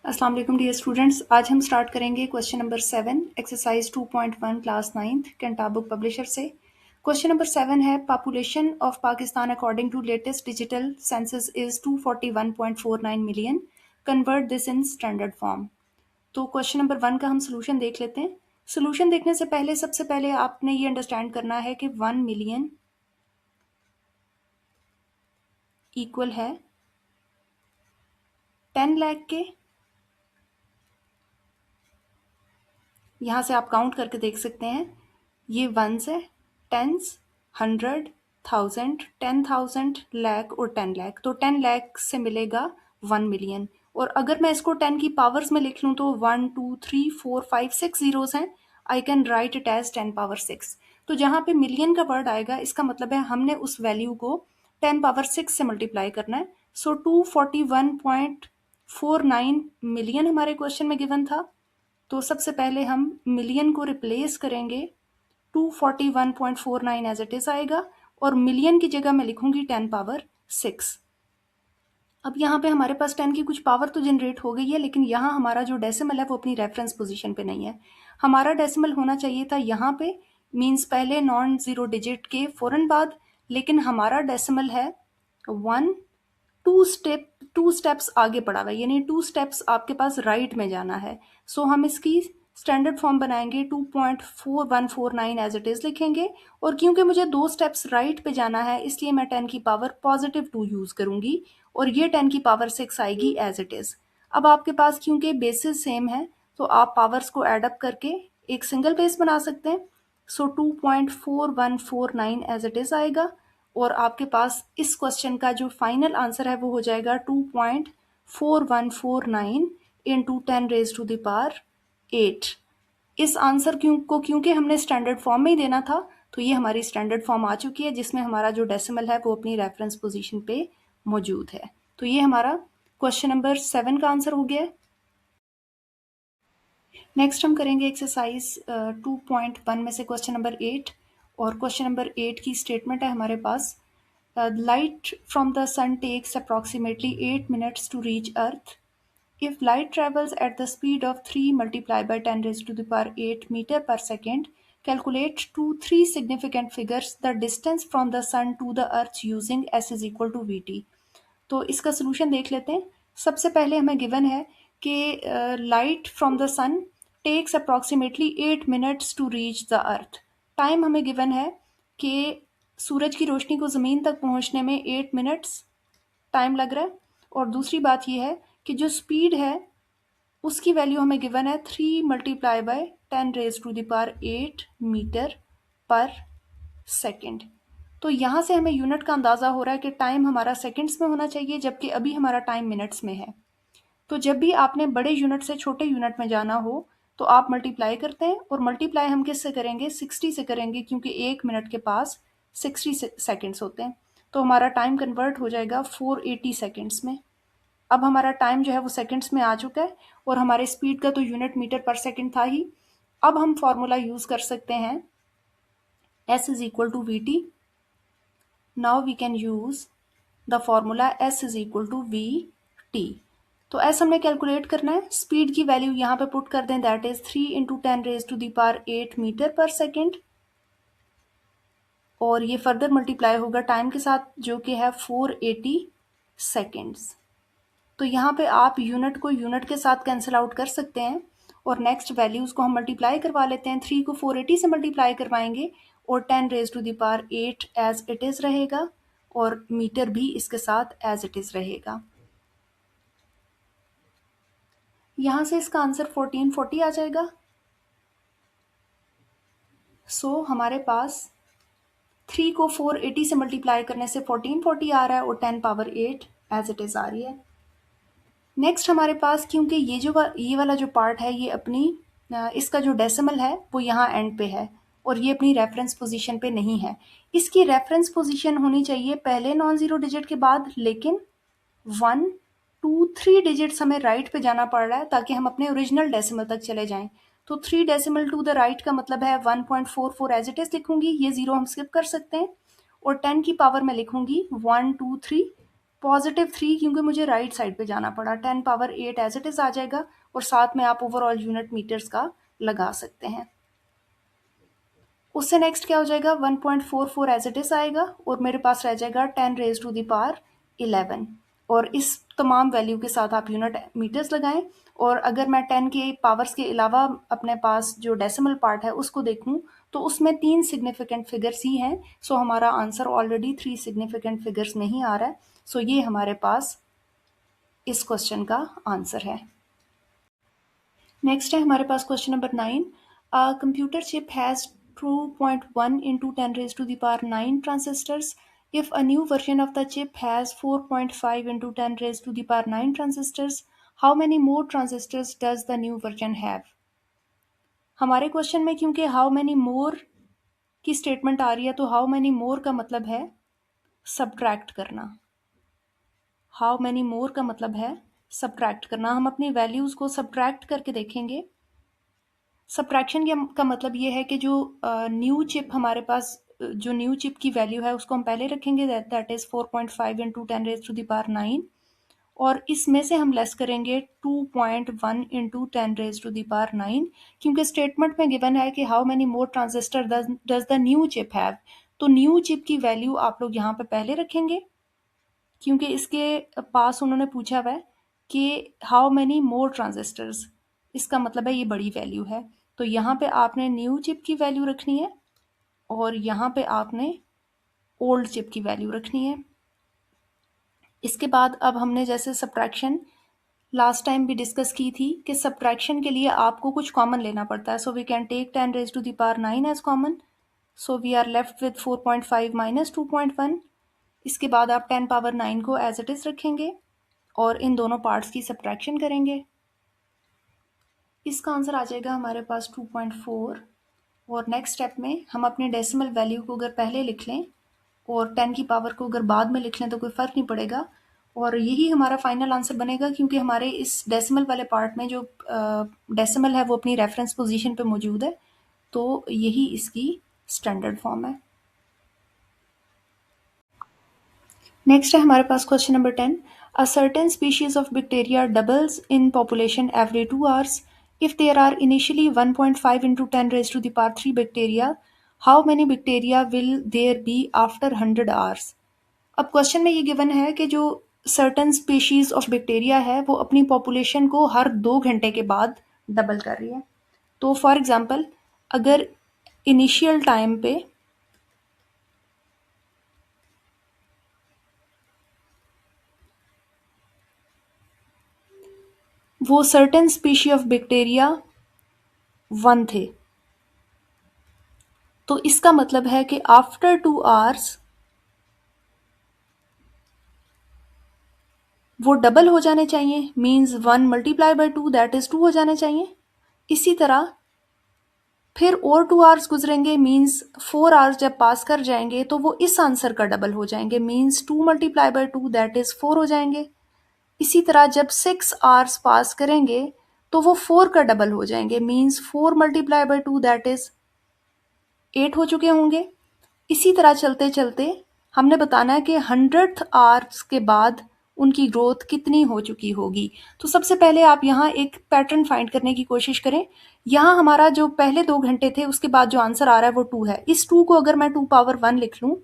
अस्सलाम वालेकुम dear students. आज हम स्टार्ट करेंगे question number 7 exercise 2.1 class 9th कैंटा बुक पब्लिशर से। क्वेश्चन नंबर 7 है population of Pakistan according to latest digital census is 241.49 million, convert this in standard form. तो क्वेश्चन नंबर 1 का हम सोल्यूशन देख लेते हैं। सोल्यूशन देखने से पहले सबसे पहले आपने ये अंडरस्टैंड करना है कि 1 मिलियन इक्वल है 10 लाख के। यहाँ से आप काउंट करके देख सकते हैं, ये वंस है, टेंस, 100, 1000, 10,000, लाख और 10 लाख। तो 10 लाख से मिलेगा 1 मिलियन। और अगर मैं इसको 10 की पावर्स में लिख लूँ तो 1 2 3 4 5 6 जीरोस हैं। I can write it as 10 power 6। तो जहाँ पे मिलियन का वर्ड आएगा इसका मतलब है हमने उस वैल्यू को 10 पावर 6 से मल्टीप्लाई करना है। सो 241.49 मिलियन हमारे क्वेश्चन में गिवन था। तो सबसे पहले हम मिलियन को रिप्लेस करेंगे, 241.49 एज इट इज आएगा और मिलियन की जगह मैं लिखूंगी 10 पावर 6। अब यहाँ पे हमारे पास 10 की कुछ पावर तो जनरेट हो गई है, लेकिन यहाँ हमारा जो डेसिमल है वो अपनी रेफरेंस पोजीशन पे नहीं है। हमारा डेसिमल होना चाहिए था यहाँ पे, मींस पहले नॉन जीरो डिजिट के फौरन बाद, लेकिन हमारा डेसिमल है 1 टू स्टेप्स आगे पड़ा हुआ है, यानी 2 स्टेप्स आपके पास राइट में जाना है। सो हम इसकी स्टैंडर्ड फॉर्म बनाएंगे, 2.4149 एज इट इज लिखेंगे। और क्योंकि मुझे 2 स्टेप्स राइट पे जाना है इसलिए मैं 10 की पावर पॉजिटिव 2 यूज करूंगी और ये 10 की पावर 6 आएगी एज इट इज। अब आपके पास क्योंकि बेसिस सेम है तो आप पावर्स को एड अप करके एक सिंगल बेस बना सकते हैं। सो 2.4149 एज इट इज आएगा और आपके पास इस क्वेश्चन का जो फाइनल आंसर है वो हो जाएगा 2.4149 into 10 raise to the power 8। इस आंसर क्योंकि हमने स्टैंडर्ड फॉर्म में ही देना था, तो ये हमारी स्टैंडर्ड फॉर्म आ चुकी है जिसमें हमारा जो डेसिमल है वो अपनी रेफरेंस पोजीशन पे मौजूद है। तो ये हमारा क्वेश्चन नंबर 7 का आंसर हो गया है। नेक्स्ट हम करेंगे एक्सरसाइज 2.1 में से क्वेश्चन नंबर 8। और क्वेश्चन नंबर 8 की स्टेटमेंट है हमारे पास, light from the sun takes approximately 8 minutes to reach earth. If light travels at the speed of 3 multiplied by 10 raised to the power 8 meter per second, calculate three significant figures the distance from the sun to the earth using s is equal to vt। तो इसका solution देख लेते हैं। सबसे पहले हमें given है कि light from the sun takes approximately 8 minutes to reach the earth. Time हमें गिवन है कि सूरज की रोशनी को ज़मीन तक पहुंचने में 8 मिनट्स टाइम लग रहा है। और दूसरी बात यह है कि जो स्पीड है उसकी वैल्यू हमें गिवन है 3 multiply by 10 raise to the power 8 metre per second. तो यहाँ से हमें यूनिट का अंदाज़ा हो रहा है कि टाइम हमारा सेकंड्स में होना चाहिए, जबकि अभी हमारा टाइम मिनट्स में है। तो जब भी आपने बड़े यूनिट से छोटे यूनिट में जाना हो तो आप मल्टीप्लाई करते हैं, और मल्टीप्लाई हम किससे करेंगे, 60 से करेंगे, क्योंकि 1 मिनट के पास 60 सेकेंड्स होते हैं। तो हमारा टाइम कन्वर्ट हो जाएगा 480 सेकेंड्स में। अब हमारा टाइम जो है वो सेकेंड्स में आ चुका है और हमारे स्पीड का तो यूनिट मीटर पर सेकेंड था ही। अब हम फॉर्मूला यूज़ कर सकते हैं, s is equal to vt। Now we can use the formula s is equal to vt। तो s हमने कैलकुलेट करना है, स्पीड की वैल्यू यहाँ पे पुट कर दें, that is 3 into 10 raise to the power 8 metre per second. और ये फर्दर मल्टीप्लाई होगा टाइम के साथ जो कि है 480 सेकेंड्स। तो यहाँ पे आप यूनिट को यूनिट के साथ कैंसिल आउट कर सकते हैं और नेक्स्ट वैल्यूज़ को हम मल्टीप्लाई करवा लेते हैं। 3 को 480 से मल्टीप्लाई करवाएंगे और 10 raise to the power 8 as it is रहेगा और मीटर भी इसके साथ एज इट इज़ रहेगा। यहाँ से इसका आंसर 1440 आ जाएगा। सो हमारे पास 3 को 480 से मल्टीप्लाई करने से 1440 आ रहा है और 10 पावर 8 एज इट इज़ आ रही है। नेक्स्ट हमारे पास, क्योंकि ये वाला जो पार्ट है ये अपनी इसका जो डेसिमल है वो यहाँ एंड पे है और ये अपनी रेफरेंस पोजीशन पे नहीं है। इसकी रेफरेंस पोजीशन होनी चाहिए पहले नॉन ज़ीरो डिजिट के बाद, लेकिन 1 2 3 डिजिट्स हमें राइट पे जाना पड़ रहा है ताकि हम अपने ओरिजिनल डेसिमल तक चले जाएं। तो 3 डेसिमल टू द राइट का मतलब है 1.44 एज इट इज़ लिखूंगी, ये ज़ीरो हम स्किप कर सकते हैं। और 10 की पावर में लिखूंगी 1 2 3 +3 क्योंकि मुझे राइट साइड पे जाना पड़ा, 10 पावर 8 एज इट इज़ आ जाएगा और साथ में आप ओवरऑल यूनिट मीटर्स का लगा सकते हैं। उससे नेक्स्ट क्या हो जाएगा, 1.44 एज इट इज़ आएगा और मेरे पास रह जाएगा 10⁻11 और इस तमाम वैल्यू के साथ आप यूनिट मीटर्स लगाएं। और अगर मैं 10 के पावर्स के अलावा अपने पास जो डेसिमल पार्ट है उसको देखूं तो उसमें 3 सिग्निफिकेंट फिगर्स ही हैं, सो हमारा आंसर ऑलरेडी 3 सिग्निफिकेंट फिगर्स में ही आ रहा है। सो ये हमारे पास इस क्वेश्चन का आंसर है। नेक्स्ट है हमारे पास question number 9। Computer chip has 2.1 into 10 raised to the power 9 transistors. If a new version of the chip has 4.5 into 10 raised to the power 9 transistors, how many more transistors does the new version have? हमारे question में क्योंकि how many more की statement आ रही है तो how many more का मतलब है सब्ट्रैक्ट करना। हाउ मैनी मोर का मतलब है सब्ट्रैक्ट करना। हम अपनी वैल्यूज़ को सब्ट्रैक्ट करके देखेंगे। सब्ट्रैक्शन का मतलब ये है कि जो न्यू चिप हमारे पास जो न्यू चिप की वैल्यू है उसको हम पहले रखेंगे, that is 4.5 into 10 raised to the power 9 और इसमें से हम लेस करेंगे 2.1 into 10 raised to the power 9 क्योंकि स्टेटमेंट में गिवन है कि how many more transistor does the new chip have. तो न्यू चिप की वैल्यू आप लोग यहाँ पे पहले रखेंगे क्योंकि इसके पास उन्होंने पूछा हुआ है कि हाउ मैनी मोर ट्रांजिस्टर्स, इसका मतलब है ये बड़ी वैल्यू है। तो यहाँ पे आपने न्यू चिप की वैल्यू रखनी है और यहाँ पे आपने ओल्ड चिप की वैल्यू रखनी है। इसके बाद अब हमने जैसे सब्ट्रैक्शन लास्ट टाइम भी डिस्कस की थी कि सब्ट्रैक्शन के लिए आपको कुछ कॉमन लेना पड़ता है। So we can take 10 raised to the power 9 as common, so we are left with 4.5 minus 2.1। इसके बाद आप 10 पावर 9 को एज इट इज़ रखेंगे और इन दोनों पार्ट्स की सब्ट्रैक्शन करेंगे। इसका आंसर आ जाएगा हमारे पास 2.4 और नेक्स्ट स्टेप में हम अपने डेसिमल वैल्यू को अगर पहले लिख लें और 10 की पावर को अगर बाद में लिख लें तो कोई फ़र्क नहीं पड़ेगा और यही हमारा फाइनल आंसर बनेगा क्योंकि हमारे इस डेसिमल वाले पार्ट में जो डेसिमल है वो अपनी रेफरेंस पोजीशन पे मौजूद है, तो यही इसकी स्टैंडर्ड फॉर्म है। नेक्स्ट है हमारे पास question number 10। A certain species of bacteria doubles in population every 2 hours. If there are initially 1.5 into 10 raised to the power 3 bacteria, how many bacteria will there be after 100 hours? अब question में ये given है कि जो certain species of bacteria है वो अपनी population को हर 2 घंटे के बाद डबल कर रही है। तो फॉर एग्जांपल अगर इनिशियल टाइम पे वो सर्टेन स्पीशी ऑफ बैक्टीरिया 1 थे, तो इसका मतलब है कि आफ्टर 2 hours वो डबल हो जाने चाहिए, means 1 multiply by 2 that is 2 हो जाने चाहिए। इसी तरह फिर और 2 hours गुजरेंगे, मीन्स 4 hours जब पास कर जाएंगे तो वो इस आंसर का डबल हो जाएंगे, means 2 multiply by 2 that is 4 हो जाएंगे। इसी तरह जब 6 hours पास करेंगे तो वो 4 का डबल हो जाएंगे, means 4 multiply by 2 that is 8 हो चुके होंगे। इसी तरह चलते चलते हमने बताना है कि 100th आवर्स के बाद उनकी ग्रोथ कितनी हो चुकी होगी। तो सबसे पहले आप यहाँ एक पैटर्न फाइंड करने की कोशिश करें। यहाँ हमारा जो पहले 2 घंटे थे उसके बाद जो आंसर आ रहा है वो 2 है। इस 2 को अगर मैं 2 पावर 1 लिख लूँ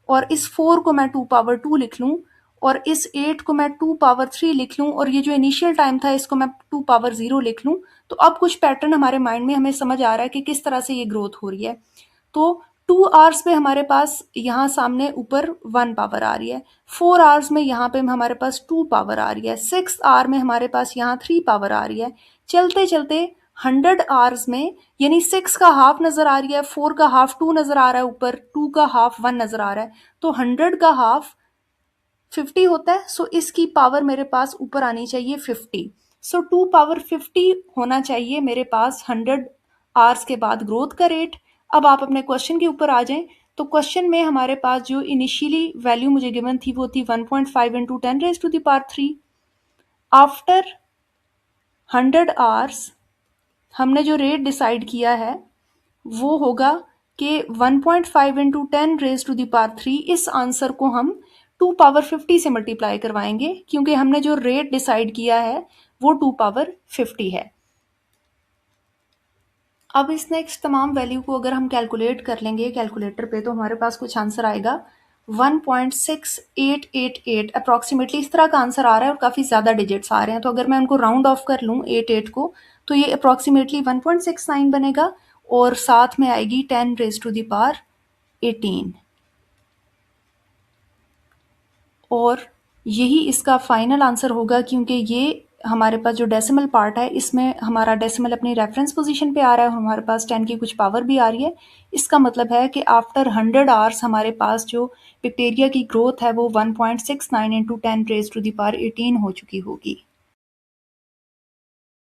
और इस 4 को मैं 2 पावर 2 लिख लूँ और इस 8 को मैं 2 पावर 3 लिख लूँ और ये जो इनिशियल टाइम था इसको मैं 2 पावर 0 लिख लूँ, तो अब कुछ पैटर्न हमारे माइंड में हमें समझ आ रहा है कि किस तरह से ये ग्रोथ हो रही है। तो 2 आवर्स में हमारे पास यहाँ सामने ऊपर 1 पावर आ रही है, 4 आवर्स में यहाँ पे हमारे पास 2 पावर आ रही है, 6 आवर में हमारे पास यहाँ 3 पावर आ रही है। चलते चलते 100 आवर्स में यानी 6 का हाफ नज़र आ रही है, 4 का हाफ 2 नज़र आ रहा है, ऊपर 2 का हाफ 1 नज़र आ रहा है, तो 100 का हाफ 50 होता है। सो इसकी पावर मेरे पास ऊपर आनी चाहिए 50। सो 2 पावर 50 होना चाहिए मेरे पास 100 आवर्स के बाद ग्रोथ का रेट। अब आप अपने क्वेश्चन के ऊपर आ जाएं, तो क्वेश्चन में हमारे पास जो इनिशियली वैल्यू मुझे गिवन थी वो थी 1.5 into 10 raised to the power 3। After 100 hours हमने जो रेट डिसाइड किया है वो होगा कि 1.5 into 10 raised to the power 3, इस आंसर को हम 2 पावर 50 से मल्टीप्लाई करवाएंगे, क्योंकि हमने जो रेट डिसाइड किया है वो 2 पावर 50 है। अब इस नेक्स्ट तमाम वैल्यू को अगर हम कैलकुलेट कर लेंगे कैलकुलेटर पे, तो हमारे पास कुछ आंसर आएगा 1.6888 अप्रॉक्सीमेटली इस तरह का आंसर आ रहा है, और काफ़ी ज़्यादा डिजिट्स आ रहे हैं। तो अगर मैं उनको राउंड ऑफ कर लूँ 88 को, तो ये अप्रॉक्सीमेटली 1.69 बनेगा, और साथ में आएगी 10 रेज टू द पावर 18, और यही इसका फाइनल आंसर होगा, क्योंकि ये हमारे पास जो डेसिमल पार्ट है इसमें हमारा डेसिमल अपनी रेफरेंस पोजीशन पे आ रहा है, हमारे पास 10 की कुछ पावर भी आ रही है। इसका मतलब है कि आफ्टर 100 आवर्स हमारे पास जो बैक्टीरिया की ग्रोथ है वो 1.69 into 10 raise to the power 18 हो चुकी होगी।